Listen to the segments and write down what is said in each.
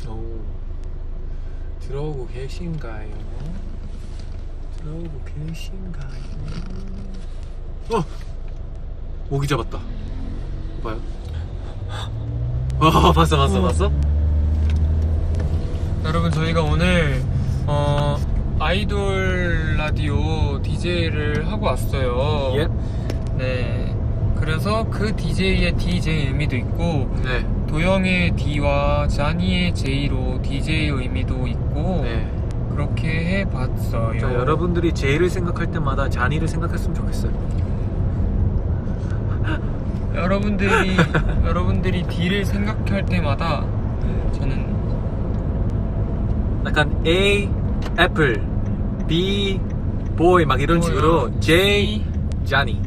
오, 들어오고 계신가요? 들어오고 계신가요? 모기 잡았다. 봐요. 봤어? 여러분, 저희가 오늘 아이돌 라디오 DJ를 하고 왔어요. 예. 네. 그래서 그 DJ의 DJ 의미도 있고, 네. 도영의 D와 자니의 J로 DJ 의미도 있고, 네. 그렇게 해봤어요. 자, 여러분들이 제이를 생각할 때마다 자니를 생각했으면 좋겠어요. 여러분들이 D를 생각할 때마다 저는 약간 A 애플, B 보이 막 이런 식으로 J 자니.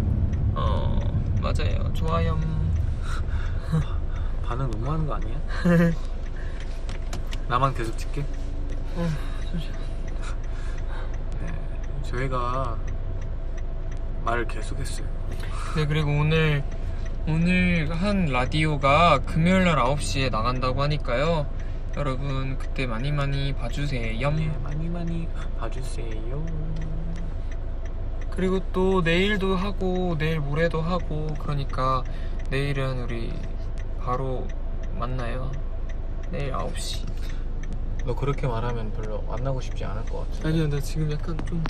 맞아요. 좋아요. 반응 너무 하는 거 아니야? 나만 계속 찍게? 네, 저희가 말을 계속했어요. 네, 그리고 오늘 한 라디오가 금요일날 9시에 나간다고 하니까요. 여러분 그때 많이 봐주세요. 예, 많이 봐주세요. 그리고 또 내일도 하고 내일 모레도 하고, 그러니까 내일은 우리 바로 만나요. 내일 9시. 너 그렇게 말하면 별로 만나고 싶지 않을 것 같아. 아니야, 나 지금 약간 좀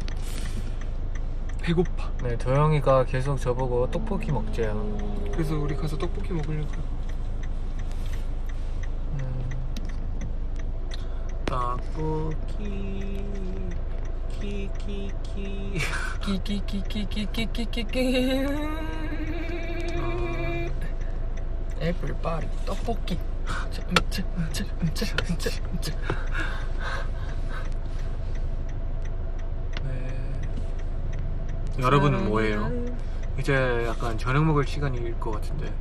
배고파. 네, 도영이가 계속 저보고 떡볶이 먹재요. 그래서 우리 가서 떡볶이 먹으려고요. 떡볶이 키키키. 끼끼끼끼끼끼끼끼. 에블바리 떡볶이. 여러분은 뭐예요? 이제 약간 저녁 먹을 시간일 것 같은데.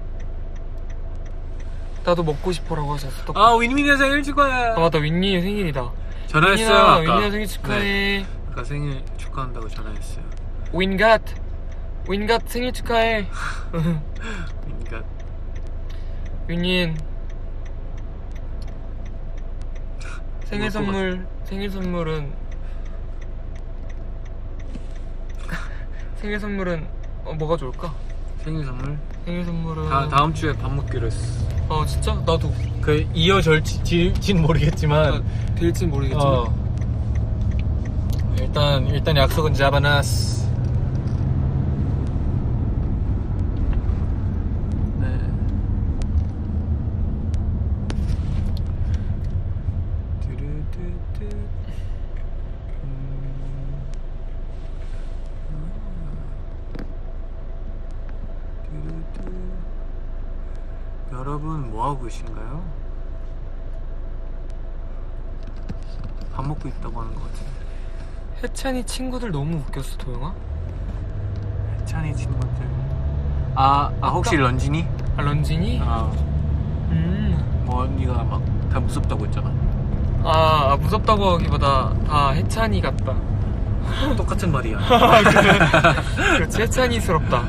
나도 먹고 싶어라고 하셨어. 떡볶이. 아, 윈윈이 생일 축하해. 아, 맞다. 윈니의 생일이다. 전화했어요. 윈니야, 아까. 윈니야 생일 축하해. 네, 아까 생일 축하한다고 전화했어요. 윈갓 생일 축하해. 그러니까 윈닌 생일 뭐 선물은 뭐가 좋을까? 생일 선물? 생일 선물은 다음 주에 밥 먹기로 했어. 진짜? 나도. 그 이어질진 모르겠지만 될진 모르겠지만 일단 약속은 잡아놨어. 여러분 뭐하고 계신가요? 밥 먹고 있다고 하는 것 같은데. 해찬이 친구들 너무 웃겼어, 도영아. 해찬이 친구들. 혹시 런쥔이? 런쥔이? 뭐 언니가 막 다 무섭다고 했잖아. 무섭다고 하기보다 다 해찬이 같다. 똑같은 말이야. 그렇지, 해찬이스럽다.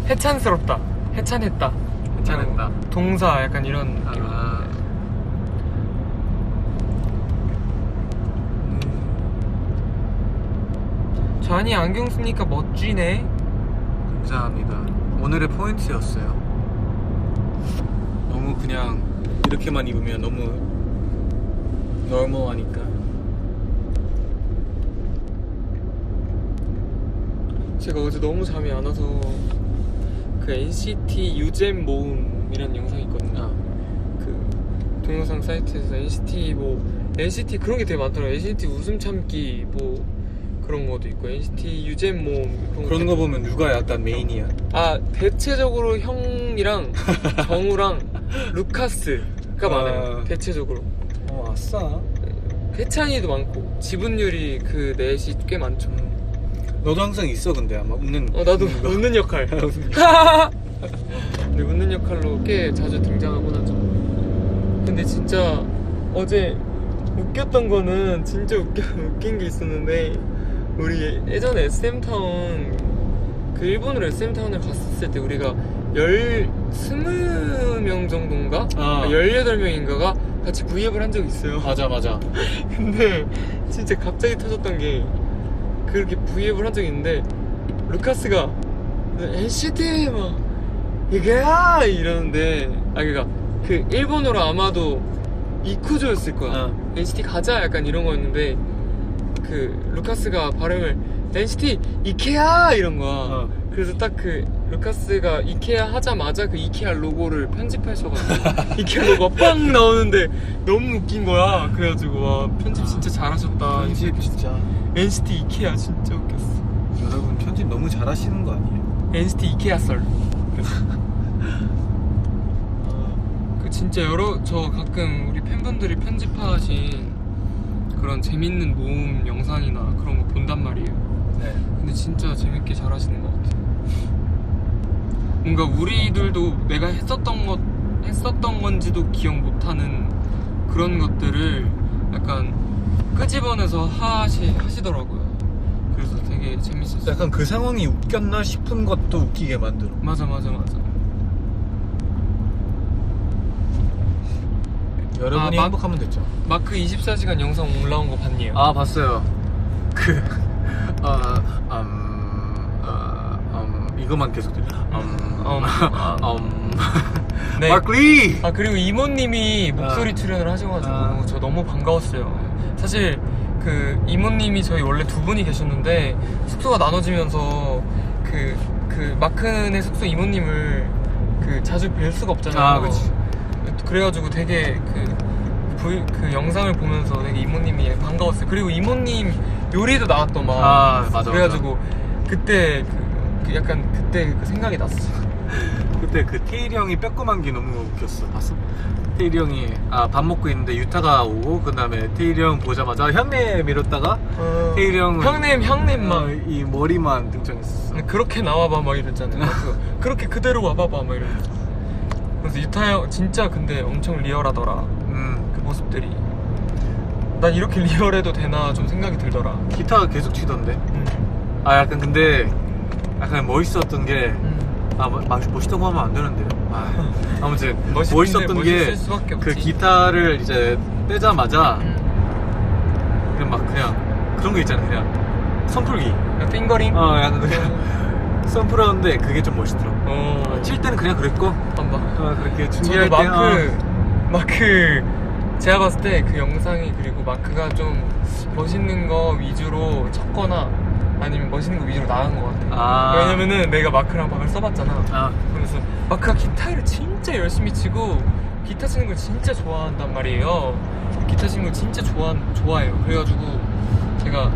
해찬스럽다. 해찬했다. 괜찮았다. 동사 약간 이런 느낌. 잔이 안경 쓰니까 멋지네. 감사합니다. 오늘의 포인트였어요. 너무 그냥 이렇게만 입으면 너무 너무하니까. 제가 어제 너무 잠이 안 와서 그 NCT 유잼 모음이라는 영상이 있거든요. 그 동영상 사이트에서 NCT 그런 게 되게 많더라고요. NCT 웃음 참기 뭐 그런 것도 있고, NCT 유잼 모음 그런 거 보면 누가 약간 메인이야? 대체적으로 형이랑 정우랑 루카스가 많아요. 대체적으로. 아싸. 해찬이도 많고 지분율이 그 넷이 꽤 많죠. 너도 항상 있어. 근데 아마 웃는. 나도 웃는 역할. 네, 웃는 역할로 꽤 자주 등장하곤 하죠. 근데 진짜 어제 웃겼던 거는 진짜 웃긴 게 있었는데, 우리 예전에 SM타운, 그 일본으로 SM타운을 갔었을 때 우리가 20명 정도인가? 18명인가가 같이 V앱을 한 적이 있어요. 맞아. 근데 진짜 갑자기 터졌던 게 그렇게 V앱을 한 적이 있는데 루카스가 NCT 막 이게야 이러는데 그러니까 그 일본어로 아마도 이쿠조였을 거야. NCT 가자 약간 이런 거였는데 그 루카스가 발음을 NCT 이케아 이런 거야. 그래서 딱 그 루카스가 이케아 하자마자 그 이케아 로고를 편집하셔가지고 이케아 로고가 빵 나오는데 너무 웃긴 거야. 그래가지고 와 편집 진짜 잘하셨다. 편집 진짜. NCT 이케아 진짜 웃겼어. 여러분 편집 너무 잘하시는 거 아니에요? NCT 이케아 썰. 그 진짜 저 가끔 우리 팬분들이 편집하신 그런 재밌는 모음 영상이나 그런 거 본단 말이에요. 네. 근데 진짜 재밌게 잘하시는 것 같아요. 뭔가 우리들도 내가 했었던 건지도 기억 못하는 그런 것들을 약간 끄집어내서 하시더라고요. 그래서 되게 재밌었어요. 약간 그 상황이 웃겼나 싶은 것도 웃기게 만들어. 맞아. 여러분이 행복하면 됐죠. 마크 24시간 영상 올라온 거 봤니요? 아 봤어요. 이거만 계속 들려. 네. 마크 리. 그리고 이모님이 목소리 출연을 하셔가지고 저 너무 반가웠어요. 사실 그 이모님이 저희 원래 두 분이 계셨는데 숙소가 나눠지면서 그 마크네 숙소 이모님을 자주 뵐 수가 없잖아요. 그치. 그래가지고 되게 그 영상을 보면서 되게 이모님이 반가웠어요. 그리고 이모님 요리도 나왔더만. 맞아. 그래가지고 그때 약간 그때 그 생각이 났어. 그때 그 테일이 형이 빼꼼한 게 너무 웃겼어. 봤어? 테일이 형이 밥 먹고 있는데 유타가 오고 그 다음에 테일이 형 보자마자 형님 이랬다가 테일이 형은 형님만 이 머리만 등장했어. 그렇게 나와봐 막 이랬잖아요. 그렇게 그대로 와봐봐 막 이러면서. 그래서 유타 형 진짜 근데 엄청 리얼하더라. 그 모습들이. 난 이렇게 리얼해도 되나 좀 생각이 들더라. 기타 계속 치던데. 약간 근데 약간 멋있었던 게 멋있다고 하면 안 되는데요. 아무튼 멋있었던 게 그 기타를 이제 떼자마자 그냥 그런 거 있잖아요. 그냥 선풀기. 핑거링? 약간 그냥 선풀하는데 그게 좀 멋있더라고. 칠 때는 그냥 그랬고 그렇게 준비할 때 마크 제가 봤을 때 그 영상이 그리고 마크가 좀 멋있는 거 위주로 쳤거나 아니면 멋있는 거 위주로 나간 것 같아. 왜냐면은 내가 마크랑 방을 써봤잖아. 그래서 마크가 기타를 진짜 열심히 치고 기타 치는 걸 진짜 좋아한단 말이에요. 기타 치는 걸 진짜 좋아해요. 그래가지고 제가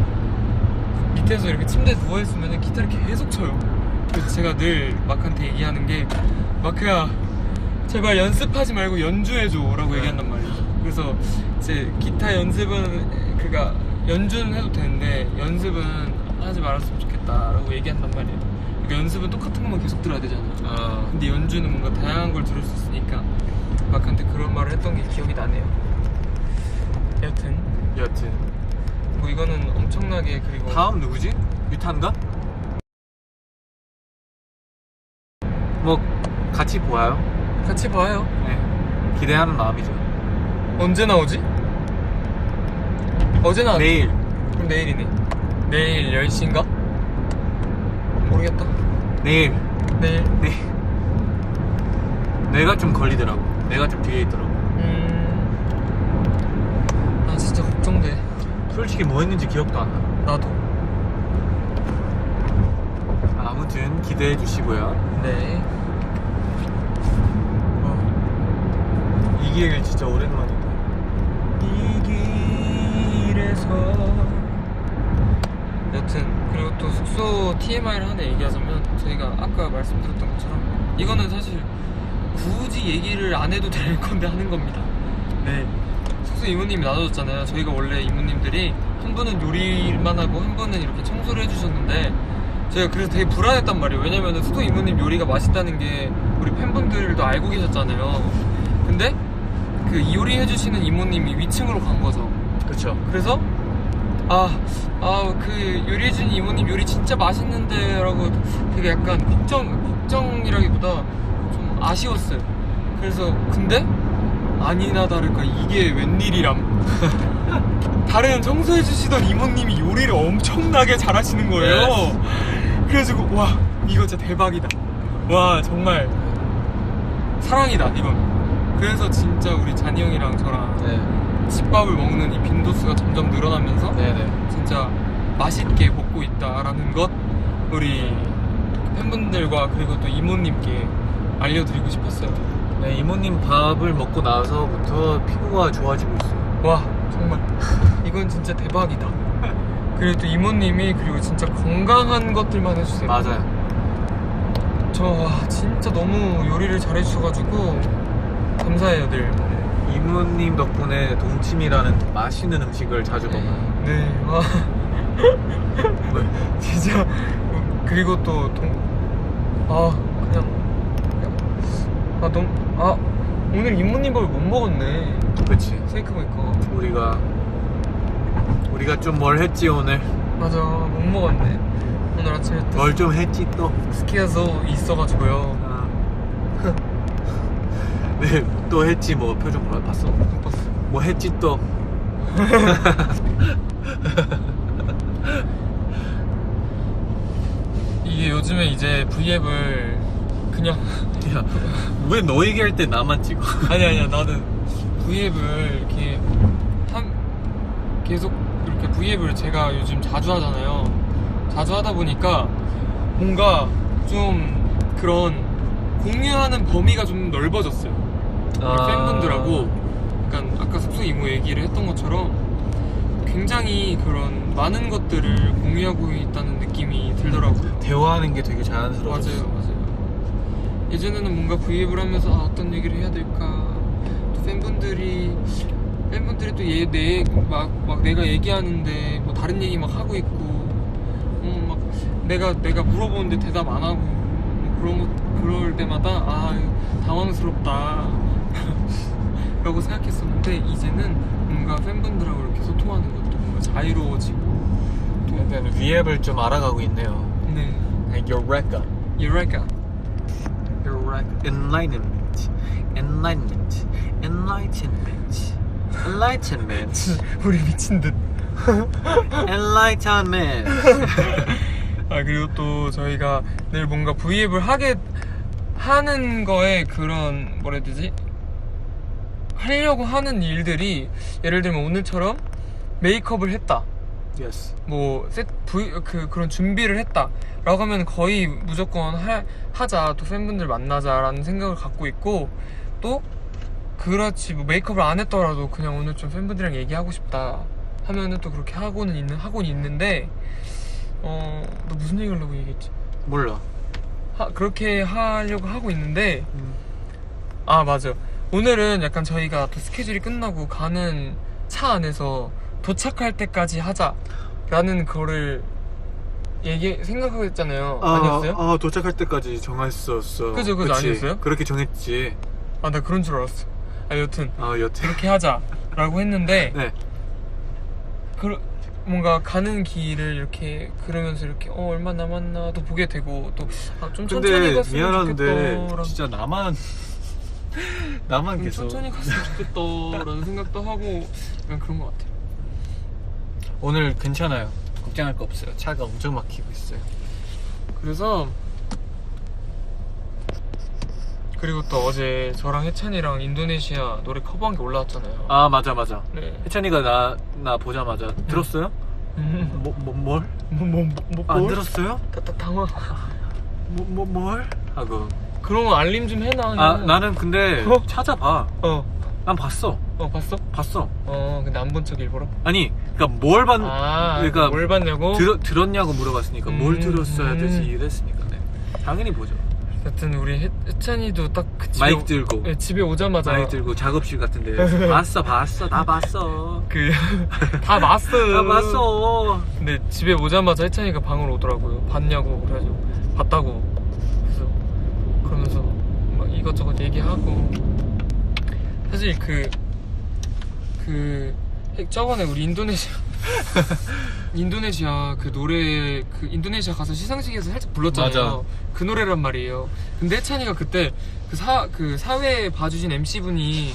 밑에서 이렇게 침대에 누워있으면 기타를 계속 쳐요. 그래서 제가 늘 마크한테 얘기하는 게 마크야 제발 연습하지 말고 연주해줘 라고 얘기한단 말이에요. 그래서 이제 기타 연습은 그러니까 연주는 해도 되는데 연습은 하지 말았으면 좋겠다 라고 얘기한단 말이에요. 그러니까 연습은 똑같은 것만 계속 들어야 되잖아요. 근데 연주는 뭔가 다양한 걸 들을 수 있으니까 마크한테 그런 말을 했던 게 기억이 나네요. 여튼 뭐 이거는 엄청나게. 그리고 다음 누구지? 유탄가? 뭐 같이 보아요? 같이 봐요. 네. 기대하는 마음이죠. 언제 나오지? 어제 나왔지? 내일. 그럼 내일이네. 내일 10시인가? 모르겠다. 내일. 내일. 내가 좀 걸리더라고. 내가 좀 뒤에 있더라고. 나 진짜 걱정돼. 솔직히 뭐 했는지 기억도 안 나. 나도. 아무튼 기대해 주시고요. 네. 이 기획을 진짜 오랜만이다. 이 길에서. 여튼 그리고 또 숙소 TMI를 하나 얘기하자면 저희가 아까 말씀드렸던 것처럼 이거는 사실 굳이 얘기를 안 해도 될 건데 하는 겁니다. 네. 숙소 이모님이 나눠줬잖아요. 저희가 원래 이모님들이 한 분은 요리만 하고 한 분은 이렇게 청소를 해주셨는데 제가 그래서 되게 불안했단 말이에요. 왜냐면 숙소 이모님 요리가 맛있다는 게 우리 팬분들도 알고 계셨잖아요. 근데 그 요리 해주시는 이모님이 위층으로 간 거죠. 그쵸. 그래서 그 요리해준 이모님 요리 진짜 맛있는데 라고 되게 약간 걱정이라기보다 좀 아쉬웠어요. 그래서 근데 아니나 다를까 이게 웬일이람. 다른 청소해주시던 이모님이 요리를 엄청나게 잘하시는 거예요. 그래가지고 와 이거 진짜 대박이다. 와 정말 사랑이다 이건. 그래서 진짜 우리 잔이 형이랑 저랑 집밥을 먹는 이 빈도수가 점점 늘어나면서 진짜 맛있게 먹고 있다라는 것 우리 팬분들과 그리고 또 이모님께 알려드리고 싶었어요. 네, 이모님 밥을 먹고 나서부터 피부가 좋아지고 있어요. 와 정말 이건 진짜 대박이다. 그리고 또 이모님이 그리고 진짜 건강한 것들만 해주세요. 맞아요. 저 와, 진짜 너무 요리를 잘해주셔가지고 감사해요 늘. 이모님 덕분에 동치미라는 맛있는 음식을 자주 먹어요. 네. 와. 진짜. 그리고 또 오늘 이모님 밥을 못 먹었네. 그치. 생각해보니까 우리가 좀 뭘 했지 오늘. 맞아 못 먹었네. 오늘 아침에 또 뭘 좀 했지 또. 스키에서 있어가지고요. 네, 또 했지 뭐. 표정 뭐야 봤어? 못 봤어. 뭐 했지 또. 이게 요즘에 이제 V앱을 그냥 야, 왜 너 얘기할 때 나만 찍어? 아니야 나는 V앱을 이렇게 계속 이렇게 V앱을 제가 요즘 자주 하잖아요. 자주 하다 보니까 뭔가 좀 그런 공유하는 범위가 좀 넓어졌어요. 팬분들하고 약간 아까 숙소 이모 얘기를 했던 것처럼 굉장히 그런 많은 것들을 공유하고 있다는 느낌이 들더라고요. 대화하는 게 되게 자연스러워졌어. 맞아요. 예전에는 뭔가 V앱을 하면서 어떤 얘기를 해야 될까, 또 팬분들이 또 막 내가 얘기하는데 뭐 다른 얘기 막 하고 있고, 막 내가 물어보는데 대답 안 하고 뭐 그럴 때마다 당황스럽다 라고 생각했었는데, 이제는 뭔가 팬분들하고 이렇게 소통하는 것도 뭔가 자유로워지고 또 약간 V앱을 좀 알아가고 있네요. 네. Eureka. Enlightenment. 우리 미친 듯. Enlightenment. 그리고 또 저희가 늘 뭔가 V앱을 하는 거에 그런 뭐라 해야 되지? 하려고 하는 일들이, 예를 들면 오늘처럼 메이크업을 했다. Yes. 뭐 그런 준비를 했다 라고 하면 거의 무조건 하자, 또 팬분들 만나자라는 생각을 갖고 있고, 또 그렇지 뭐 메이크업을 안 했더라도 그냥 오늘 좀 팬분들이랑 얘기하고 싶다 하면은 또 그렇게 하고는 있는데 너 무슨 얘기를 하려고 얘기했지? 몰라. 그렇게 하려고 하고 있는데 맞아, 오늘은 약간 저희가 또 스케줄이 끝나고 가는 차 안에서 도착할 때까지 하자라는 거를 생각하고 있잖아요. 아니었어요? 도착할 때까지 정했었어. 그죠, 그치? 아니었어요? 그렇게 정했지. 나 그런 줄 알았어. 여튼 여튼 그렇게 하자라고 했는데 네. 뭔가 가는 길을 이렇게 그러면서 이렇게 얼마 남았나도 보게 되고, 또 좀 천천히 갔으면 미안한데 좋겠다. 진짜 나만 계속 천천히 갔으면 좋겠다라는 생각도 하고 약간 그런 것 같아요. 오늘 괜찮아요. 걱정할 거 없어요. 차가 엄청 막히고 있어요. 그리고 또 어제 저랑 혜찬이랑 인도네시아 노래 커버한 게 올라왔잖아요. 맞아. 네. 혜찬이가 나 보자마자 들었어요? 뭘? 안 들었어요? 당황. 뭘? 하고. 그런 거 알림 좀 해놔. 나는 근데 찾아봐. 난 봤어. 봤어? 근데 안 본 척 일부러? 아니, 그러니까 그러니까 뭘 봤냐고? 들었냐고 물어봤으니까 뭘 들었어야 되지 이랬으니까. 네. 당연히 보죠. 여튼 우리 혜찬이도 딱 그 집에 마이크 들고. 네, 집에 오자마자 마이크 들고 작업실 같은데 봤어. 나 봤어. 다 봤어. 나 봤어. 근데 집에 오자마자 혜찬이가 방으로 오더라고요. 봤냐고. 그래가지고 봤다고. 그러면서 막 이것저것 얘기하고, 사실 저번에 우리 인도네시아 그 노래, 인도네시아 가서 시상식에서 살짝 불렀잖아요. 맞아. 그 노래란 말이에요. 근데 혜찬이가 그때 그 사회 봐주신 MC분이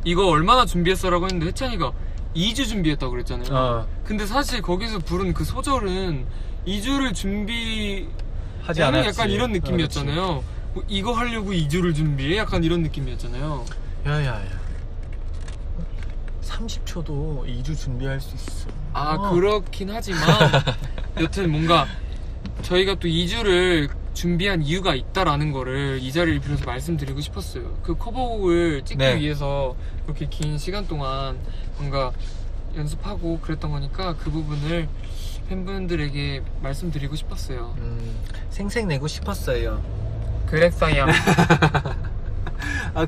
이거 얼마나 준비했어라고 했는데 혜찬이가 2주 준비했다고 그랬잖아요. 근데 사실 거기서 부른 그 소절은 2주를 준비하지 않았지. 약간 이런 느낌이었잖아요. 뭐 이거 하려고 2주를 준비해? 약간 이런 느낌이었잖아요. 야야야 30초도 2주 준비할 수 있어. 그렇긴 하지만 여튼 뭔가 저희가 또 2주를 준비한 이유가 있다라는 거를 이 자리를 빌어서 말씀드리고 싶었어요. 그 커버곡을 찍기 위해서 그렇게 긴 시간 동안 뭔가 연습하고 그랬던 거니까 그 부분을 팬분들에게 말씀드리고 싶었어요. 생색내고 싶었어요. 그랬어요.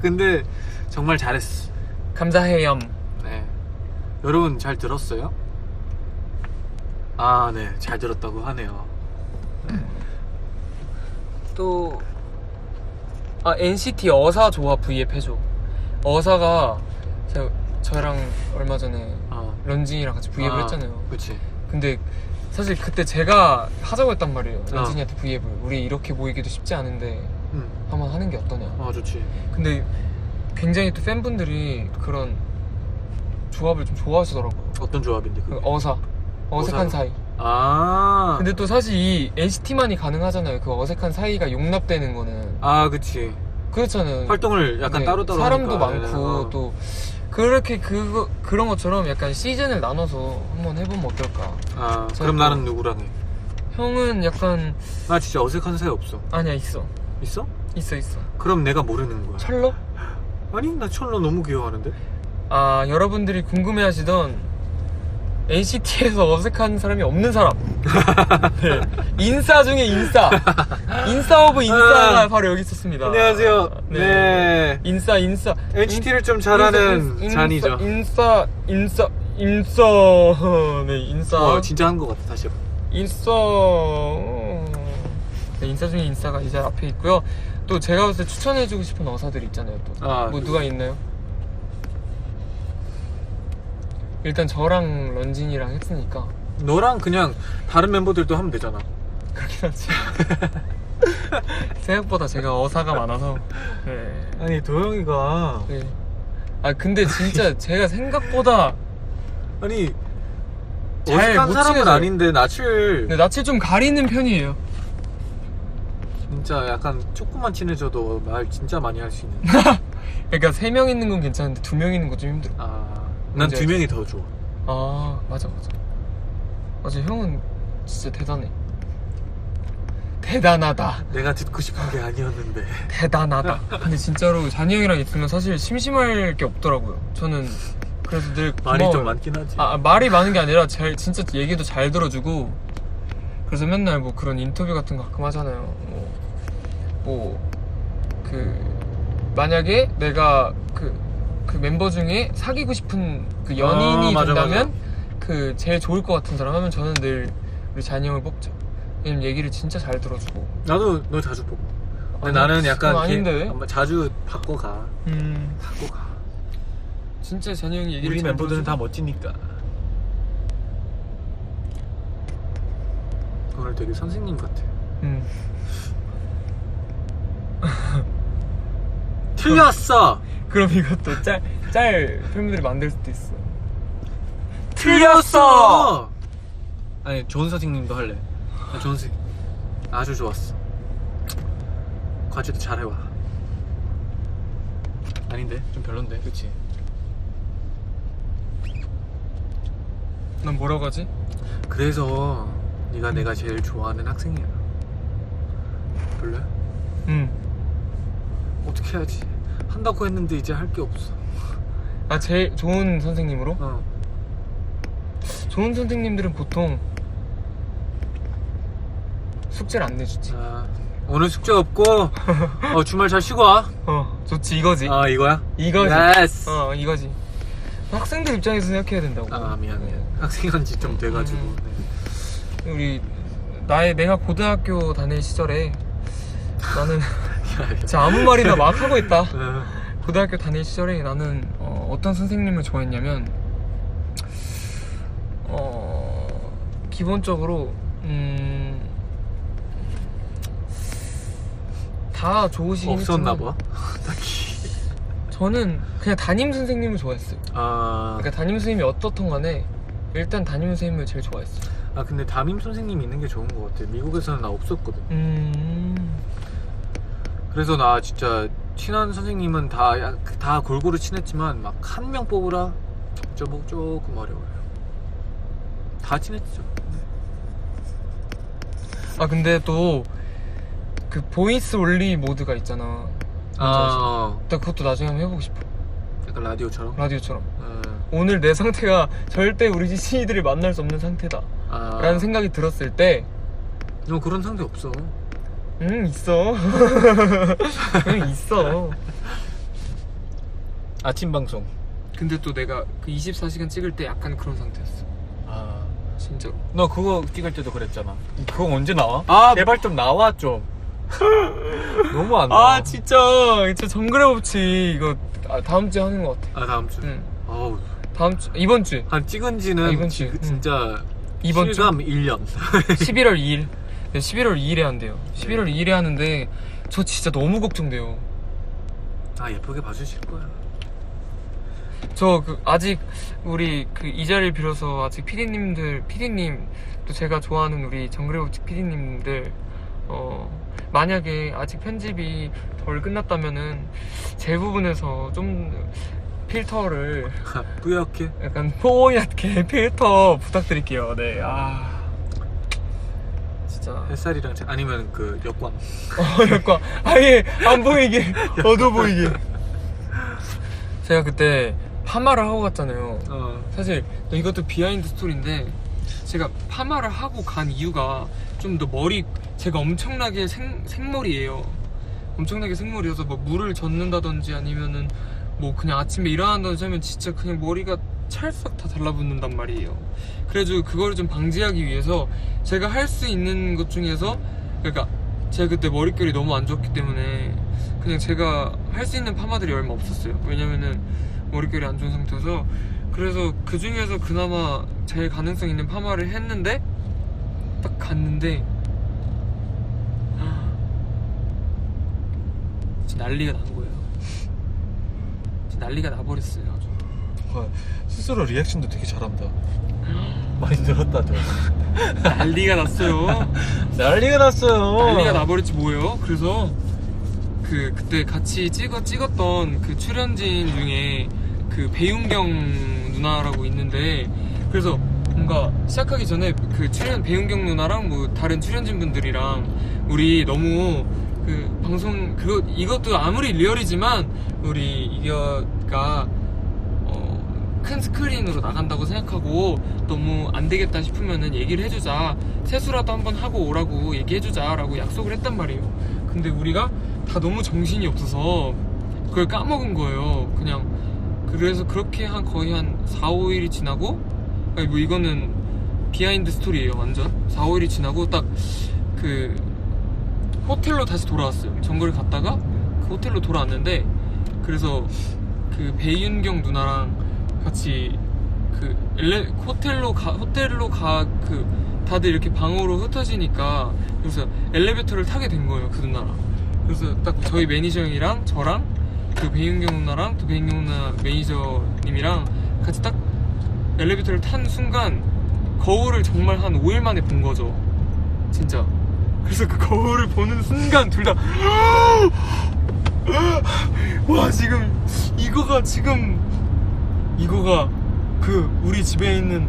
근데 정말 잘했어. 감사해요. 네. 여러분 잘 들었어요? 네, 잘 들었다고 하네요. 또 NCT 어사 조합 V앱 해줘. 어사가 저랑 얼마 전에 런쥔이랑 같이 V앱을 했잖아요. 그치. 근데 사실 그때 제가 하자고 했단 말이에요. 런쥔이한테 V앱을. 우리 이렇게 모이기도 쉽지 않은데 한번 하는 게 어떠냐. 좋지. 근데 굉장히 또 팬분들이 그런 조합을 좀 좋아하시더라고요. 어떤 조합인데 그게? 어색한 사이. 근데 또 사실 이 NCT만이 가능하잖아요. 그 어색한 사이가 용납되는 거는. 그치. 그렇잖아요. 활동을 약간 따로따로 사람도 하니까. 많고 또 그렇게 그런 것처럼 약간 시즌을 나눠서 한번 해보면 어떨까. 그럼 나는 누구랑 해? 형은 약간 나 진짜 어색한 사이 없어. 아니야 있어. 있어? 있어. 그럼 내가 모르는 거야. 철러? 아니 나 철러 너무 귀여워하는데. 여러분들이 궁금해하시던 NCT에서 어색한 사람이 없는 사람. 네. 인싸 중에 인싸 오브 인싸가 바로 여기 있었습니다. 안녕하세요. 네. 인싸 NCT를 좀 잘하는 잔이죠. 인싸 네, 인싸. 진짜 한 것 같아. 다시 해봐. 인싸. 네, 인싸 중에 인싸가 이제 앞에 있고요. 또 제가 봤을 때 추천해주고 싶은 어사들이 있잖아요. 또 누가 있나요? 일단 저랑 런쥔이랑 했으니까 너랑 그냥 다른 멤버들도 하면 되잖아. 그렇긴 하지. 생각보다 제가 어사가 많아서. 네. 아니 도영이가 네. 근데 진짜 제가 생각보다 아니 잘 어색한 못 사람은 친해져요. 아닌데 낯을 좀 가리는 편이에요. 진짜 약간 조금만 친해져도 말 진짜 많이 할 수 있는. 그러니까 3명 있는 건 괜찮은데 2명 있는 건 좀 힘들어. 난 2명이 더 좋아. 맞아. 형은 진짜 대단해. 대단하다. 내가 듣고 싶은 게 아니었는데. 대단하다. 근데 진짜로 잔이 형이랑 있으면 사실 심심할 게 없더라고요. 저는 그래서 늘 말이 좀 많긴 하지. 말이 많은 게 아니라 진짜 얘기도 잘 들어주고. 그래서 맨날 뭐 그런 인터뷰 같은 거 가끔 하잖아요. 만약에 내가 그 멤버 중에 사귀고 싶은 그 연인이 된다면 그 제일 좋을 것 같은 사람 하면 저는 늘 우리 잔이 형을 뽑죠. 왜냐면 얘기를 진짜 잘 들어주고. 나도 너 자주 뽑아. 근데 나는 약간 아닌데 자주 바꿔가. 진짜 잔이 형이 얘기를 우리 잘 멤버들은 들어주고. 다 멋지니까. 오늘 되게 선생님 같아. 틀렸어. 그럼 이것도 짤 팬분들이 만들 수도 있어. 틀렸어. 아니 좋은 선생님도 할래. 좋은 선생님 아주 좋았어. 과제도 잘해와. 아닌데 좀 별론데 그치? 난 뭐라고 하지? 그래서 네가 내가 제일 좋아하는 학생이야. 별로야? 어떻게 해야지? 한다고 했는데 이제 할 게 없어. 제일 좋은 선생님으로? 좋은 선생님들은 보통 숙제를 안 내주지. 오늘 숙제 없고 주말 잘 쉬고 와. 좋지 이거지. 이거야? 이거지. 예스. 이거지. 학생들 입장에서 생각해야 된다고. 미안해. 학생한 지 좀 돼가지고. 우리 내가 고등학교 다닐 시절에 나는 진짜 아무 말이나 막 하고 있다. 고등학교 다닐 시절에 나는 어떤 선생님을 좋아했냐면 기본적으로 다 좋으시긴 없었나 했지만 봐. 딱히 저는 그냥 담임 선생님을 좋아했어요. 그러니까 담임 선생님이 어떻든 간에 일단 담임 선생님을 제일 좋아했어요. 근데 담임 선생님이 있는 게 좋은 것 같아. 미국에서는 나 없었거든. 그래서 나 진짜 친한 선생님은 다 골고루 친했지만 막 한 명 뽑으라 조금 어려워요. 다 친했죠. 근데 또 그 보이스 올리 모드가 있잖아. 나 그것도 나중에 한번 해보고 싶어. 약간 라디오처럼? 오늘 내 상태가 절대 우리 지친이들을 만날 수 없는 상태다 라는 생각이 들었을 때 너 그런 상태 없어. 있어. 있어. 아침 방송. 근데 또 내가 그 24시간 찍을 때 약간 그런 상태였어. 진짜로. 너 그거 찍을 때도 그랬잖아. 그거 언제 나와? 제발 좀 나와 좀. 너무 안 나와. 진짜 정글의 법칙 이거 다음 주에 하는 것 같아. 다음 주? 어우. 다음 주, 이번 주. 찍은 지는 이번 주. 진짜 이번 주? 실감 1년. 11월 2일. 11월 2일에 한대요. 11월 2일에 하는데 저 진짜 너무 걱정돼요. 예쁘게 봐주실 거야. 저 아직 우리 이 자리를 빌어서 아직 피디님 또 제가 좋아하는 우리 정글의 법칙 피디님들 만약에 아직 편집이 덜 끝났다면은 제 부분에서 좀 필터를 뿌옇게? 약간 뽀얗게 필터 부탁드릴게요. 네. 진짜 햇살이랑 아니면 그 역광. 역광 아예 안 보이게 어두워 보이게. 제가 그때 파마를 하고 갔잖아요. 사실 이것도 비하인드 스토리인데 제가 파마를 하고 간 이유가 좀 더 제가 엄청나게 생머리예요. 엄청나게 생머리여서 뭐 물을 젓는다든지 아니면은 뭐 그냥 아침에 일어난다든지 하면 진짜 그냥 머리가 찰싹 다 달라붙는단 말이에요. 그래가지고 그거를 좀 방지하기 위해서 제가 할 수 있는 것 중에서 그러니까 제가 그때 머릿결이 너무 안 좋았기 때문에 그냥 제가 할 수 있는 파마들이 얼마 없었어요. 왜냐면은 머릿결이 안 좋은 상태여서. 그래서 그 중에서 그나마 제일 가능성 있는 파마를 했는데 딱 갔는데 진짜 난리가 난 거예요. 진짜 난리가 나버렸어요. 아주. 스스로 리액션도 되게 잘한다. 많이 늘었다. 난리가 났어요. 난리가 났어요. 난리가 나버렸지 뭐예요. 그래서 그때 같이 찍었던 그 출연진 중에 그 배윤경 누나라고 있는데, 그래서 뭔가 시작하기 전에 그 배윤경 누나랑 뭐 다른 출연진 분들이랑 우리 너무 그 방송 이것도 아무리 리얼이지만 우리 이겨가 큰 스크린으로 나간다고 생각하고 너무 안 되겠다 싶으면은 얘기를 해주자, 세수라도 한번 하고 오라고 얘기해주자 라고 약속을 했단 말이에요. 근데 우리가 다 너무 정신이 없어서 그걸 까먹은 거예요. 그냥 그래서 그렇게 거의 한 4, 5일이 지나고, 아니 뭐 이거는 비하인드 스토리예요 완전. 4, 5일이 지나고 딱 그 호텔로 다시 돌아왔어요. 정글을 갔다가 그 호텔로 돌아왔는데, 그래서 그 배윤경 누나랑 같이 그 호텔로 다들 이렇게 방으로 흩어지니까, 그래서 엘리베이터를 타게 된 거예요 그 누나랑. 그래서 딱 저희 매니저 형이랑 저랑 그 배윤경 누나랑 또 배윤경 누나 매니저님이랑 같이 딱 엘리베이터를 탄 순간 거울을 정말 한 5일 만에 본 거죠 진짜. 그래서 그 거울을 보는 순간 둘 다 와, 이거가 그 우리 집에 있는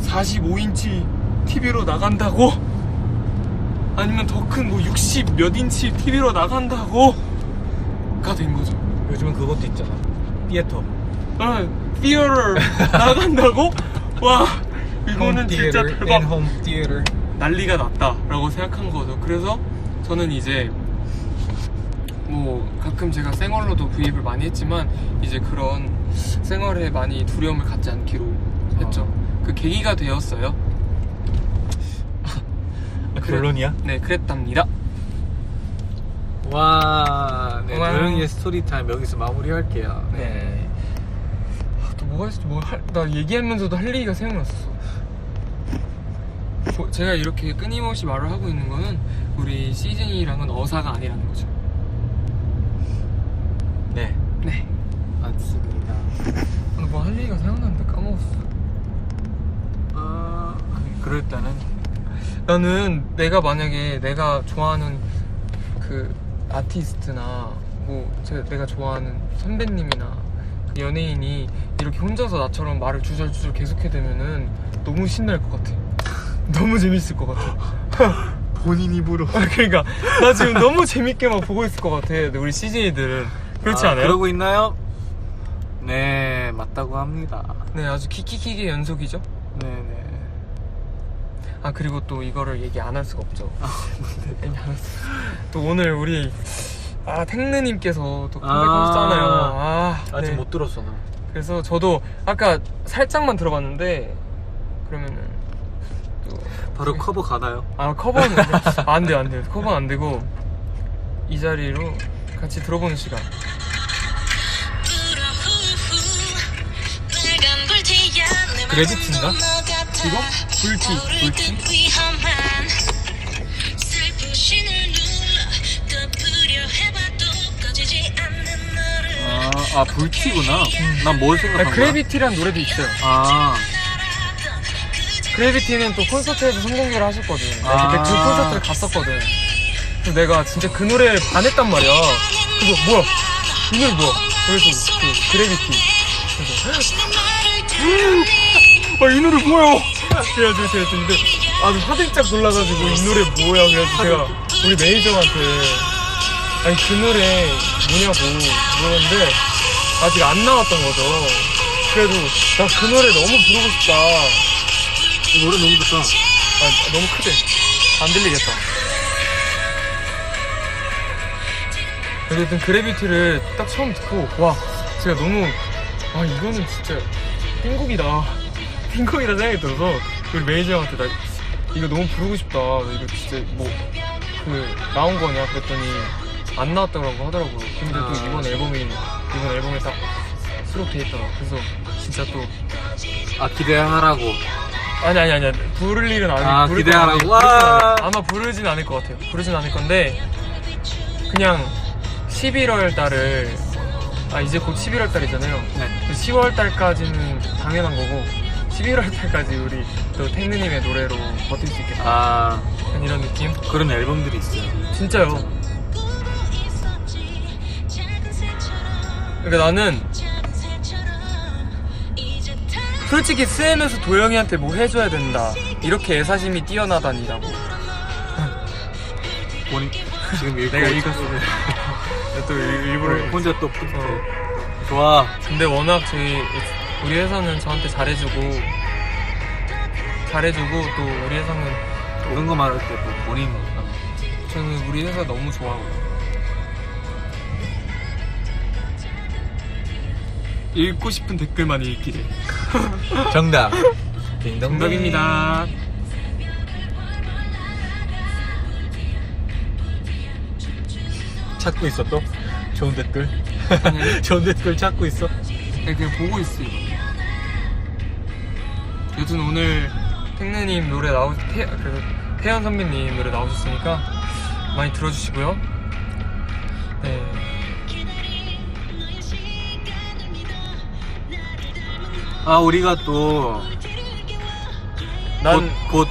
45인치 TV로 나간다고? 아니면 더 큰 뭐 60 몇 인치 TV로 나간다고? 가 된 거죠. 요즘은 그것도 있잖아. 피에터. 티어를 나간다고? 와, 이거는 진짜 대박. 홈 티에터. 난리가 났다라고 생각한 거죠. 그래서 저는 이제 뭐 가끔 제가 생얼로도 브이앱을 많이 했지만 이제 그런 생얼에 많이 두려움을 갖지 않기로 했죠. 그 계기가 되었어요. 결론이야? 네, 그랬답니다. 와, 네, 조용히의 스토리타임 여기서 마무리할게요. 네. 또 뭐가 있었지? 나 얘기하면서도 할 얘기가 생각났었어. 제가 이렇게 끊임없이 말을 하고 있는 거는 우리 시즌이랑은 어사가 아니라는 거죠. 네. 할 얘기가 생각났는데 까먹었어. 그럴 때는 나는 내가 만약에 내가 좋아하는 그 아티스트나 뭐 내가 좋아하는 선배님이나 그 연예인이 이렇게 혼자서 나처럼 말을 주절주절 계속해대면은 너무 신날 것 같아. 너무 재밌을 것 같아. 본인 입으로. 그러니까 나 지금 너무 재밌게 막 보고 있을 것 같아. 우리 CJ들은 그렇지 않아요? 그러고 있나요? 네, 맞다고 합니다. 네, 아주 키키키의 연속이죠. 네네. 아, 그리고 또 이거를 얘기 안 할 수가 없죠. 얘기 안 할 수. 또 오늘 우리 탱느님께서 또 컴백하셨잖아요. 아직 네. 못 들었어 나. 그래서 저도 아까 살짝만 들어봤는데 그러면은 또 바로 커버 가나요? 커버는 안 돼요. 커버는 안 되고 이 자리로 같이 들어보는 시간. 그래비티인가? 이거? 불티? 불티구나. 난 뭘 생각한 거야? 그래비티란 노래도 있어요. 그래비티는 또 콘서트에서 선공개를 하셨거든. 내가 그때 그 콘서트를 갔었거든. 그래서 내가 진짜 그 노래에 반했단 말이야. 그래서 뭐야? 이 노래 뭐야? 그래서 그 그래비티. 그래서 이 노래 뭐야? 그래가지고 제가 근데 아주 화들짝 놀라가지고 이 노래 뭐야? 그래가지고 제가 우리 매니저한테 아니 그 노래 뭐냐고 물었는데 아직 안 나왔던 거죠. 그래도 나 그 노래 너무 부르고 싶다. 노래 너무 좋다. 너무 크대. 안 들리겠다. 어쨌든 그래비티를 딱 처음 듣고 와 제가 너무 이거는 진짜 띵곡이다 생각이 들어서 우리 매니저 형한테 나 이거 너무 부르고 싶다. 이거 진짜 뭐 나온 거냐 그랬더니 안 나왔다고 하더라고요. 근데 또 이번 앨범에 딱 수록돼 있더라. 그래서 진짜 또 기대하라고. 아니 부를 일은 아니고 기대하라고. 와 아마 부르진 않을 것 같아요. 부르진 않을 건데 그냥 11월 달을 이제 곧 11월 달이잖아요. 네. 10월 달까지는 당연한 거고 11월 달까지 우리 또 탱느님의 노래로 버틸 수 있겠다. 이런 느낌? 그런 앨범들이 있어요. 진짜요. 그러니까 나는 솔직히 스엠에서 도영이한테 뭐 해줘야 된다 이렇게 애사심이 뛰어나다니라고. 지금 읽고 내가 읽었어. 또 일부러 혼자 또 좋아. 근데 워낙 우리 회사는 저한테 잘해주고 또 우리 회사는 이런 거 말할 때 또 본인 저는 우리 회사 너무 좋아하고요. 읽고 싶은 댓글만 읽기래. 정답. 정답입니다. 찾고 있어 또? 좋은 댓글? 아니, 좋은 댓글 찾고 있어? 그냥 보고 있어요. 여튼 오늘 탱느님 노래 태연 선배님 노래 나오셨으니까 많이 들어주시고요. 네. 우리가 또 곧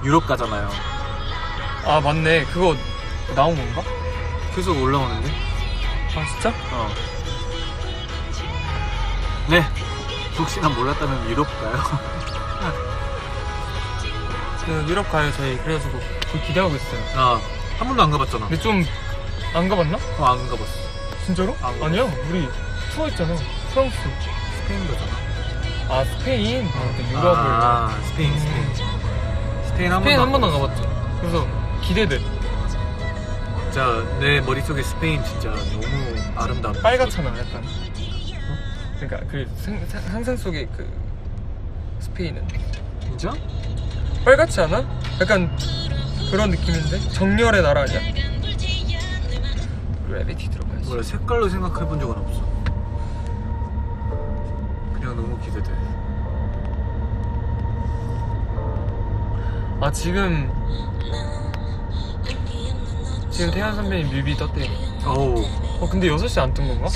유럽 가잖아요. 맞네. 그거 나온 건가? 계속 올라오는데? 진짜? 네. 혹시나 몰랐다면 유럽 가요. 유럽 가요 저희. 그래가지고 기대하고 있어요. 한 번도 안 가봤잖아. 근데 좀 안 가봤나? 안 가봤어. 진짜로? 아니야. 우리 투어 했잖아. 프랑스, 스페인 가잖아. 스페인. 유럽을. 스페인 스페인 한 번도 안 가봤죠. 그래서 기대돼. 진짜 내 머릿속에 스페인 진짜 너무 아름다워. 빨갛잖아 약간. 그러니까 상상 속의 스페인은 진짜? 빨갛지 않아? 약간 그런 느낌인데? 정열의 나라 아니야? 그래비티 들어가야지. 원래 색깔로 생각해본 적은 없어. 그냥 너무 기대돼. 지금 태연 선배님 뮤비 떴대요. 근데 6시 안 뜬 건가?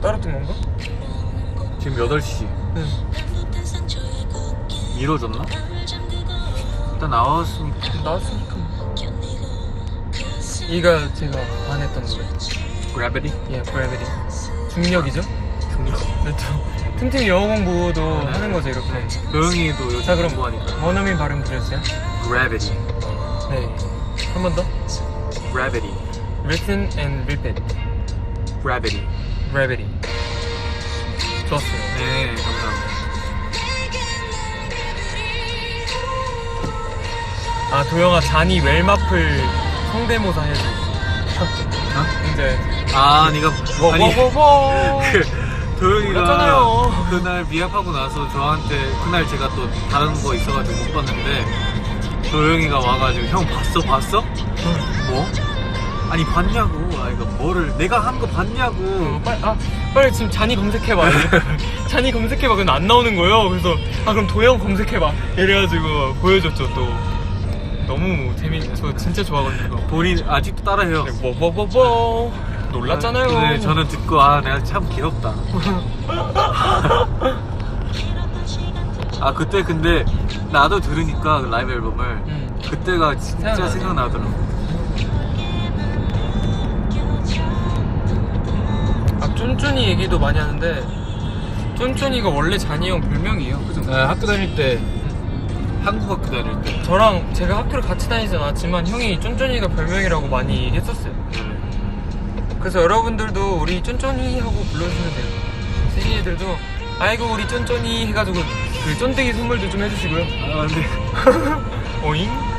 따로 뜬 건가? 지금 8시. 응. 미뤄졌나? 일단 나왔으니까. 나왔으니까 뭐. 이가 제가 안 했던 노래. Gravity? 예, Gravity. 중력이죠? 중력. 근데 또 틈틈이 영어 공부도 하는 거죠, 이렇게. 도영이도 요즘 자, 그럼 공부하니까. 원어민 발음 들려주세요. Gravity. 네. 한 번 더. Gravity. Written and repeat. Gravity. Gravity. 좋았어요. 네, 감사합니다. 아, 도영아, 잔이 웰마플 성대모사 해줘. 이제. 아, 네가 아니 뭐. 도영이가 몰랐잖아요. 그날 미합하고 나서 저한테 그날 제가 또 다른 거 있어가지고 못 봤는데 도영이가 와가지고 형 봤어? 뭐? 아니 봤냐고. 아 이거 뭐를 내가 한 거 봤냐고. 빨리 지금 잔이 검색해봐. 잔이 검색해봐. 근데 안 나오는 거예요. 그래서 그럼 도영 검색해봐. 이래가지고 보여줬죠 또. 너무 저 진짜 좋아하거든요. 이거. 본인 아직도 따라해요. 뭐 놀랐잖아요. 근데 저는 듣고 내가 참 귀엽다. 그때 근데 나도 들으니까 그 라이브 앨범을 그때가 진짜 생각나더라고. 쫀쫀이 얘기도 많이 하는데 쫀쫀이가 원래 잔이 형 별명이에요. 그죠? 네, 학교 다닐 때 한국 학교 다닐 때 저랑 제가 학교를 같이 다니진 않았지만 형이 쫀쫀이가 별명이라고 많이 했었어요. 그래서 여러분들도 우리 쫀쫀이 하고 불러주시면 돼요. 세진이들도 아이고 우리 쫀쫀이 해가지고 그 쫀득이 선물도 좀 해주시고요. 네. 오잉?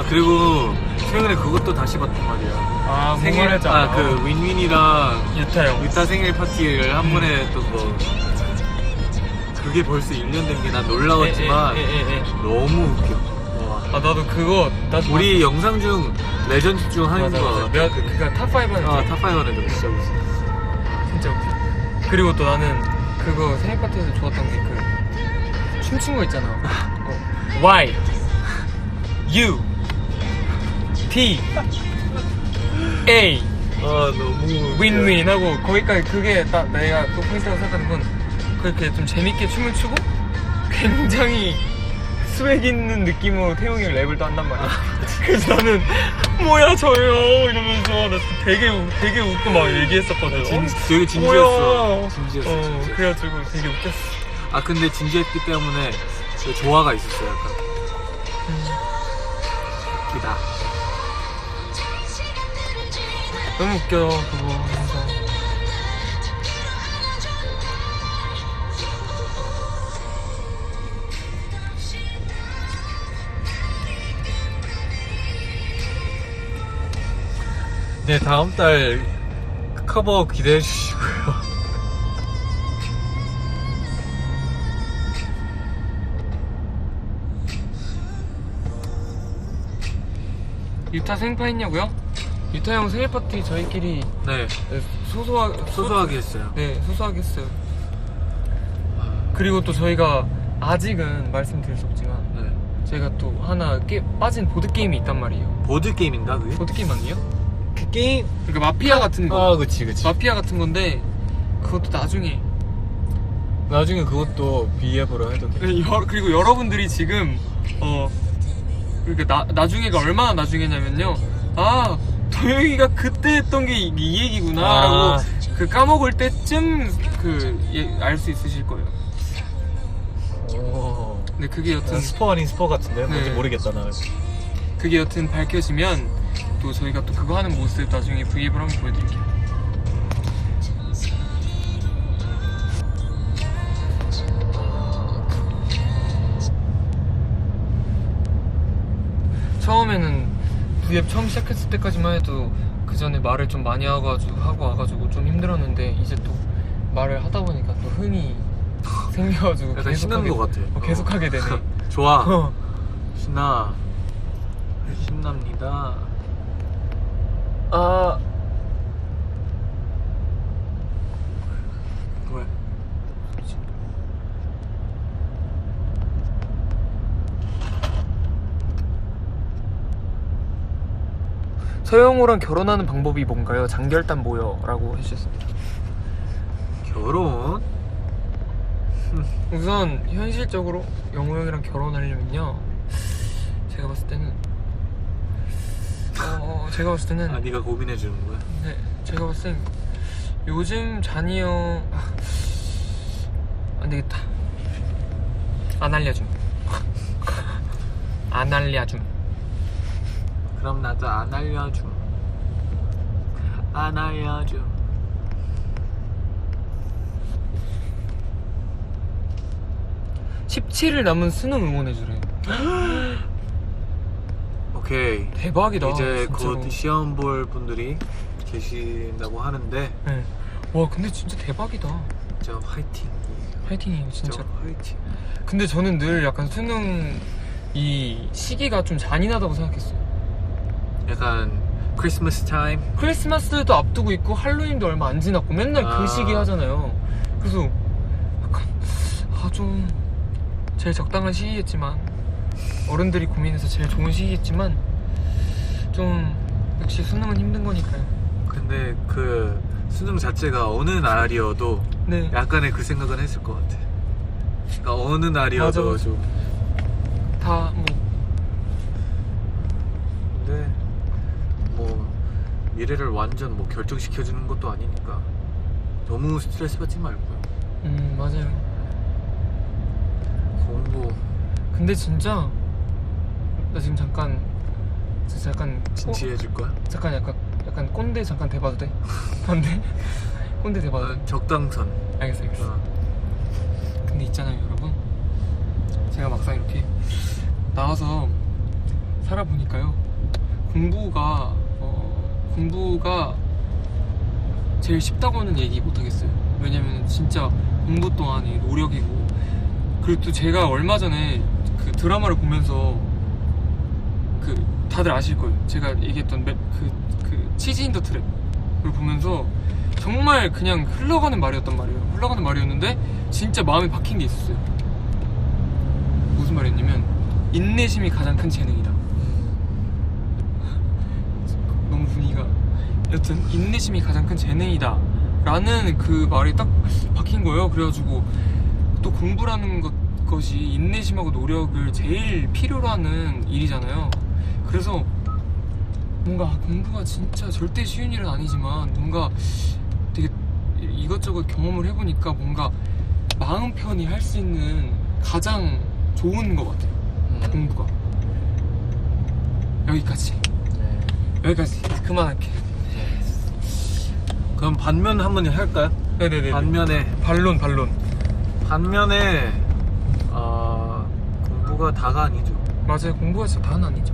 그리고 최근에 그것도 다시 봤단 말이야. 생일 그 윈윈이랑 유타 생일 파티를 한 번에 했던 거. 그게 벌써 1년 된 게 난 놀라웠지만 너무 웃겨. 나도 그거 우리 영상 중 레전드 중 하나인 거 같아. 내가 그가 탑5 안에 탑5 안에 들어. 진짜 웃겨. 진짜 웃겨. 그리고 또 나는 그거 생일 파티에서 좋았던 게 그 춤춘 거 있잖아. Y U T A 너무 윈윈 하고 거기까지 그게 딱 내가 또 포인트라고 생각하는 건 그렇게 좀 재밌게 춤을 추고 굉장히 스웩 있는 느낌으로 태용이 형 랩을 또 한단 말이야. 그래서 나는 뭐야 저요 이러면서 나 되게 웃고 막 얘기했었거든. 되게 진지했어. 진지했어. 그래가지고 되게 웃겼어. 근데 진지했기 때문에 그 조화가 있었어 약간. 웃기다. 너무 웃겨 그거 항상. 네, 다음 달 커버 기대해 주시고요. 유타 생파 했냐고요? 유타 형 생일 파티 저희끼리 네, 소소하게 했어요. 네, 소소하게 했어요. 그리고 또 저희가 아직은 말씀드릴 수 없지만 저희가 또 하나 빠진 보드게임이 있단 말이에요. 보드게임인가 그게? 보드게임 아니에요? 그 게임? 그러니까 마피아 같은 거. 그치. 마피아 같은 건데 그것도 나중에 그것도 비앱으로 해도 돼. 그리고 여러분들이 지금 그러니까 나중에가 얼마나 나중에냐면요. 도영이가 그때 했던 게 이 얘기구나 라고 그 까먹을 때쯤 알 수 있으실 거예요. 근데 그게 여튼 스포 아닌 스포 같은데? 뭔지 모르겠다 나는. 그게 여튼 밝혀지면 또 저희가 또 그거 하는 모습 나중에 브이앱을 한번 보여드릴게요. 처음에는 브이앱 처음 시작했을 때까지만 해도 그 전에 말을 좀 많이 하고 와가지고 좀 힘들었는데 이제 또 말을 하다 보니까 또 흥이 생겨가지고 약간 신나는 것 같아. 계속 하게 되네. 좋아. 신납니다. 왜? 서영호랑 결혼하는 방법이 뭔가요? 장결단 뭐요? 라고 해주셨습니다. 결혼? 우선 현실적으로 영호 형이랑 결혼하려면요, 제가 봤을 때는 아, 네가 고민해 주는 거야? 네, 제가 봤을 땐 요즘 잔이 형 안 되겠다. 안 알려줌. 안 알려줌. 그럼 나도 안 알려줘. 안 알려줘. 17일 남은 수능 응원해주래. 오케이. 대박이다. 이제 진짜로. 곧 시험 볼 분들이 계신다고 하는데 네. 와, 근데 진짜 대박이다. 진짜 화이팅. 화이팅이에요, 진짜. 진짜 화이팅. 근데 저는 늘 약간 수능 이 시기가 좀 잔인하다고 생각했어요. 약간 크리스마스 타임. 크리스마스도 앞두고 있고 할로윈도 얼마 안 지났고 맨날 그 시기 하잖아요. 그래서 약간 좀 제일 적당한 시기겠지만, 어른들이 고민해서 제일 좋은 시기겠지만, 좀 역시 수능은 힘든 거니까요. 근데 그 수능 자체가 어느 날이어도 네. 약간의 그 생각은 했을 것 같아. 그러니까 어느 날이어도 맞아. 좀. 다 뭐 근데 뭐 미래를 완전 뭐 결정시켜주는 것도 아니니까 너무 스트레스 받지 말고요. 맞아요. 공부 근데 진짜 나 지금 잠깐 진지해질 거야? 잠깐 약간 꼰대 잠깐 대봐도 돼? 안 돼? 꼰대 대봐도 돼? 적당선. 알겠어. 근데 있잖아요, 여러분. 제가 막상 이렇게 나와서 살아보니까요, 공부가 제일 쉽다고는 얘기 못하겠어요. 왜냐면 진짜 공부 또한이 노력이고, 그리고 또 제가 얼마 전에 그 드라마를 보면서 그 다들 아실 거예요. 제가 얘기했던 그 치즈 인 더 트랩을 보면서 정말 그냥 흘러가는 말이었는데 진짜 마음에 박힌 게 있었어요. 무슨 말이었냐면, 인내심이 가장 큰 재능이다. 너무 분위기가, 여튼 인내심이 가장 큰 재능이다 라는 그 말이 딱 박힌 거예요. 그래가지고 또 공부라는 것이 인내심하고 노력을 제일 필요로 하는 일이잖아요. 그래서 뭔가 공부가 진짜 절대 쉬운 일은 아니지만, 뭔가 되게 이것저것 경험을 해보니까 뭔가 마음 편히 할 수 있는 가장 좋은 것 같아요. 공부가. 여기까지 그만할게. 그럼 반면 한번 할까요? 네네네. 반면에 공부가 다가 아니죠. 맞아요. 공부가 진짜 다는 아니죠.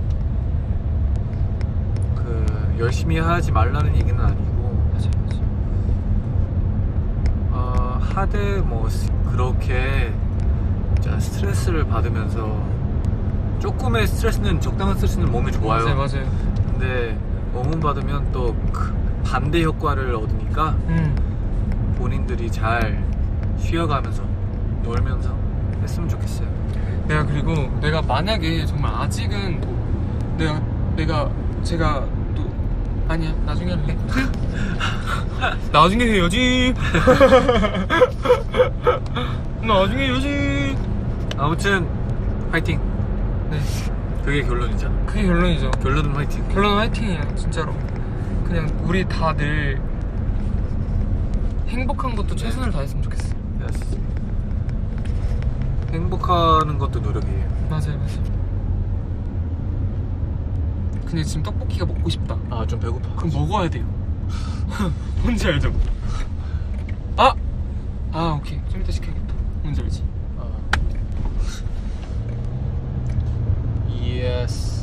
그 열심히 하지 말라는 얘기는 아니고, 맞아요. 하되 뭐 그렇게 진짜 스트레스를 받으면서, 조금의 스트레스는, 적당한 스트레스는 몸에 좋아요. 맞아요. 근데 너무 받으면 또 그 반대 효과를 얻으니까 본인들이 잘 쉬어가면서 놀면서 했으면 좋겠어요. 내가 만약에 정말 아직은 제가 또 아니야, 나중에 할래. 나중에 해야지. 나중에 해야지. 아무튼 화이팅. 네, 그게 결론이죠. 그게 결론이죠. 결론은 화이팅. 결론은 화이팅이에요, 진짜로. 그냥 우리 다들 행복한 것도 최선을 다했으면 좋겠어. Yes. 행복하는 것도 노력이에요. 맞아요. 근데 지금 떡볶이가 먹고 싶다. 좀 배고파. 그럼 먹어야 돼요. 뭔지 알죠? 오케이. 좀 이따 시켜야겠다. 뭔지 알지? Yes.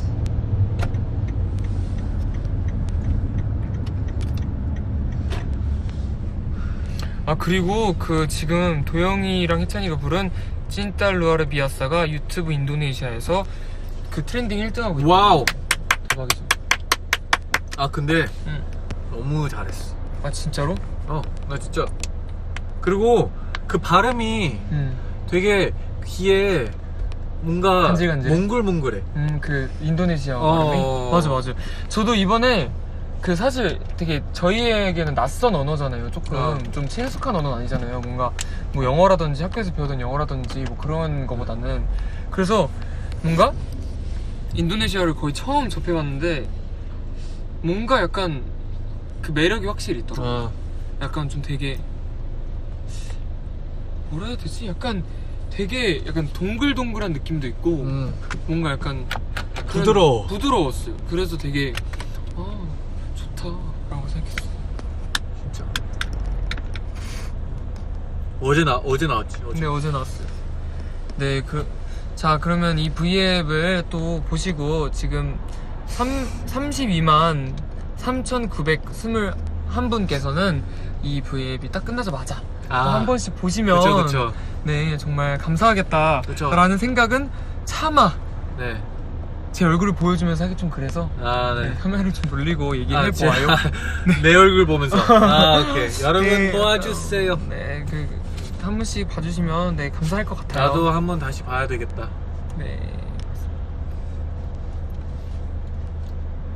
그리고 그 지금 도영이랑 희찬이가 부른 찐딸 루아르 비아사가 유튜브 인도네시아에서 그 트렌딩 1등하고 있다. 와우. 대박이죠. 근데 너무 잘했어. 진짜로? 나 진짜. 그리고 그 발음이 되게 귀에 뭔가 간질간질해? 몽글몽글해. 그 인도네시아 발음이? 맞아. 저도 이번에 그 사실 되게 저희에게는 낯선 언어잖아요. 조금 좀 친숙한 언어는 아니잖아요. 뭔가 뭐 영어라든지 학교에서 배우던 영어라든지 뭐 그런 거보다는. 그래서 뭔가 인도네시아를 거의 처음 접해봤는데 뭔가 약간 그 매력이 확실히 있더라고요. 약간 좀 되게 뭐라 해야 되지? 약간 되게 약간 동글동글한 느낌도 있고 뭔가 약간 부드러웠어요. 그래서 되게 좋다라고 생각했어요. 진짜. 어제 나왔지. 네, 어제 나왔어요. 네, 자, 그러면 이 V앱을 또 보시고 지금 32만 3,921분께서는 이 V앱이 딱 끝나자마자 한 번씩 보시면 그쵸. 네, 정말 감사하겠다라는 생각은 차마 네. 제 얼굴을 보여주면서 하기 좀 그래서 네. 카메라를 좀 돌리고 얘기를 해보아요. 내 얼굴 보면서 오케이. 여러분 도와주세요. 네, 한 번씩 봐주시면 네, 감사할 것 같아요. 나도 한 번 다시 봐야 되겠다. 네.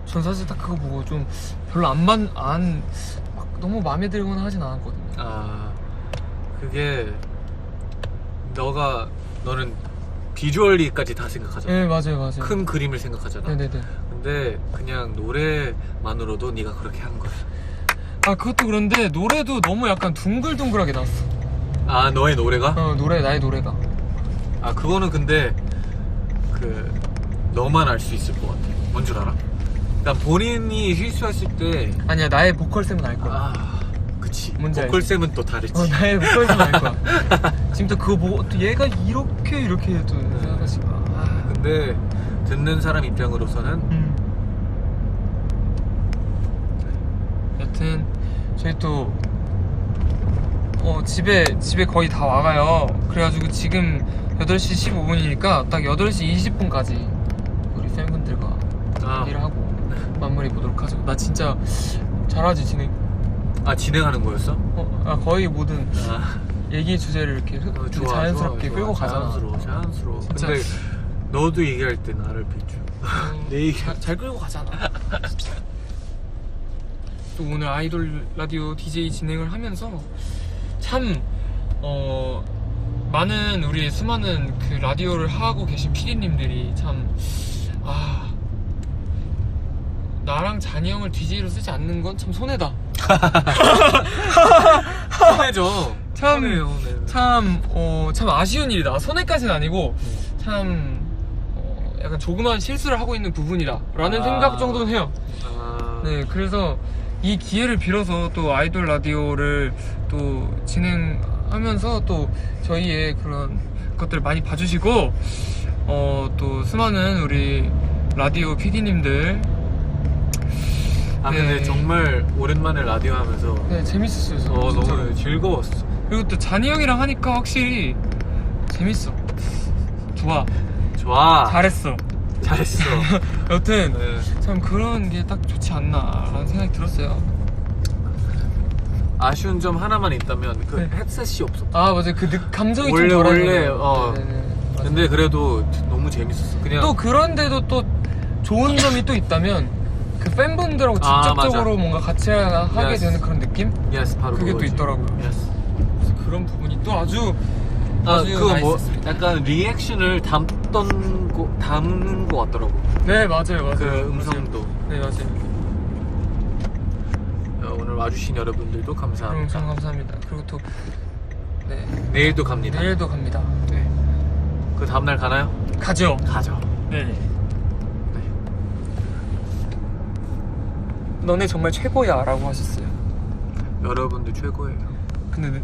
전 사실 딱 그거 보고 좀 별로 막 너무 마음에 들거나 하진 않았거든요. 그게 너는 비주얼리까지 다 생각하잖아. 네, 맞아요. 큰 그림을 생각하잖아. 네네네. 근데 그냥 노래만으로도 네가 그렇게 한 거야. 그것도 그런데 노래도 너무 약간 둥글둥글하게 나왔어. 너의 노래가? 나의 노래가. 그거는 근데 너만 알 수 있을 것 같아. 뭔 줄 알아? 그러니까 본인이 실수했을 때 아니야, 나의 보컬쌤은 알 거야. 그치. 뭔지 보컬쌤은 또 다르지. 나의 보컬쌤은 알 거야. 지금 또 그거 보고 또 얘가 이렇게 또 생각하시고. 근데 듣는 사람 입장으로서는 여튼 저희 또 집에 거의 다 와가요. 그래가지고 지금 8시 15분이니까 딱 8시 20분까지 우리 팬분들과 얘기를 하고 마무리 보도록 하죠. 나 진짜 잘하지, 진행. 진행하는 거였어? 거의 모든 얘기 주제를 이렇게 자연스럽게 끌고 가잖아. 자연스러워. 진짜. 근데 너도 얘기할 때 나를 비추. 내 얘기 잘 끌고 가잖아. 또 오늘 아이돌 라디오 DJ 진행을 하면서 참 많은 우리 수많은 그 라디오를 하고 계신 PD님들이 참 나랑 잔이 형을 DJ로 쓰지 않는 건 참 손해다. 손해죠. 참 아쉬운 일이다. 손해까지는 아니고 참 약간 조그만 실수를 하고 있는 부분이다라는 생각 정도는 해요. 네, 그래서 이 기회를 빌어서 또 아이돌 라디오를 또 진행하면서 또 저희의 그런 것들을 많이 봐주시고 또 수많은 우리 라디오 PD님들 근데 정말 오랜만에 라디오 하면서 재밌었어요. 너무 즐거웠어. 그리고 또 잔이 형이랑 하니까 확실히 재밌어. 좋아. 잘했어. 여튼 참 그런 게 딱 좋지 않나라는 생각이 들었어요. 아쉬운 점 하나만 있다면 헤드셋이 없었다. 맞아요. 감성이 좀 덜하네요. 근데 그래도 너무 재밌었어. 그냥 또 그런데도 또 좋은 점이 또 있다면 그 팬분들하고 직접적으로 뭔가 같이 하게 되는 그런 느낌? 바로 그게 그거지. 또 있더라고요. 그래서 그런 부분이 또 아주 그거 약간 리액션을 담는 거 같더라고. 네, 맞아요. 그 음성도. 네, 맞아요. 오늘 와주신 여러분들도 감사합니다. 엄청 감사합니다. 그리고 또 내일도 갑니다. 네. 그 다음날 가나요? 가죠. 네. 너네 정말 최고야 라고 하셨어요. 여러분들 최고예요. 근데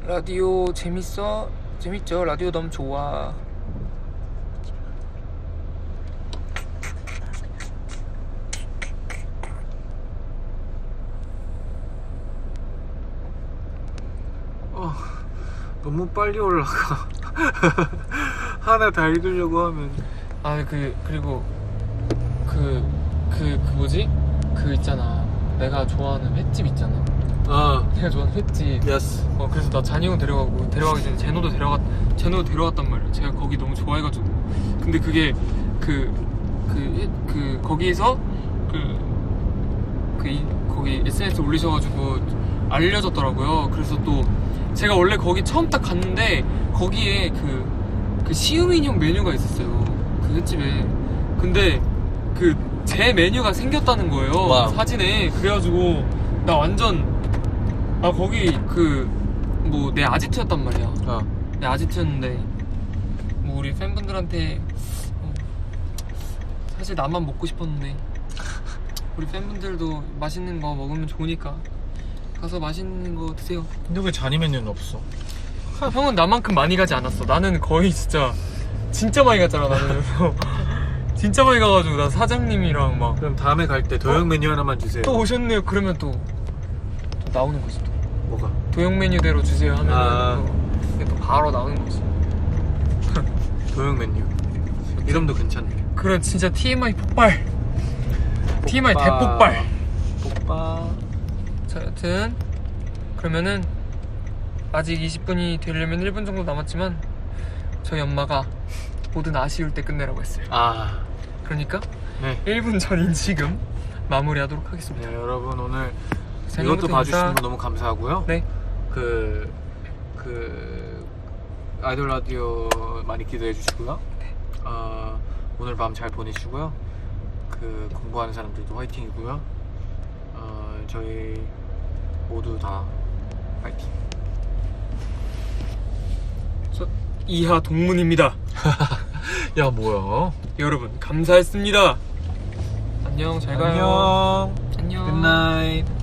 라디오 재밌죠? 라디오 너무 좋아. 너무 빨리 올라가. 하나 다 읽으려고 하면 그리고 뭐지? 그 있잖아, 내가 좋아하는 횟집 있잖아. 내가 좋아하는 횟집. 예스. 그래서 나 잔이 형 데려가기 전에 제노도 데려갔단 말이야. 제가 거기 너무 좋아해가지고. 근데 그게 거기에서 거기 SNS 올리셔가지고 알려졌더라고요. 그래서 또 제가 원래 거기 처음 딱 갔는데 거기에 그 시우민형 메뉴가 있었어요. 그 횟집에. 근데 제 메뉴가 생겼다는 거예요. 와우. 사진에. 그래가지고 나 완전 거기 내 아지트였단 말이야. 내 아지트였는데 우리 팬분들한테 사실 나만 먹고 싶었는데 우리 팬분들도 맛있는 거 먹으면 좋으니까 가서 맛있는 거 드세요. 근데 왜 잔이 메뉴는 없어? 형은 나만큼 많이 가지 않았어. 나는 거의 진짜 많이 갔잖아. 나는 진짜 많이 가가지고 나 사장님이랑 막. 그럼 다음에 갈 때 도형 메뉴 하나만 주세요. 또 오셨네요. 그러면 또 나오는 거지 또. 뭐가? 도형 메뉴대로 주세요 하면 또 바로 나오는 거지. 도형 메뉴. 이름도 괜찮네. 그런 진짜 TMI 폭발. TMI 대폭발. 자, 여튼 그러면은 아직 20분이 되려면 1분 정도 남았지만 저희 엄마가 모든 아쉬울 때 끝내라고 했어요. 그러니까 네. 1분 전인 지금 마무리하도록 하겠습니다. 네, 여러분 오늘 이것도 봐주시는 분 너무 감사하고요. 네. 아이돌 라디오 많이 기대해 주시고요. 네. 오늘 밤 잘 보내시고요. 공부하는 사람들도 화이팅이고요. 저희 모두 다 화이팅. 이하 동문입니다. 야 뭐야? 여러분 감사했습니다. 안녕, 잘 가요. 안녕. 안녕. 굿나잇.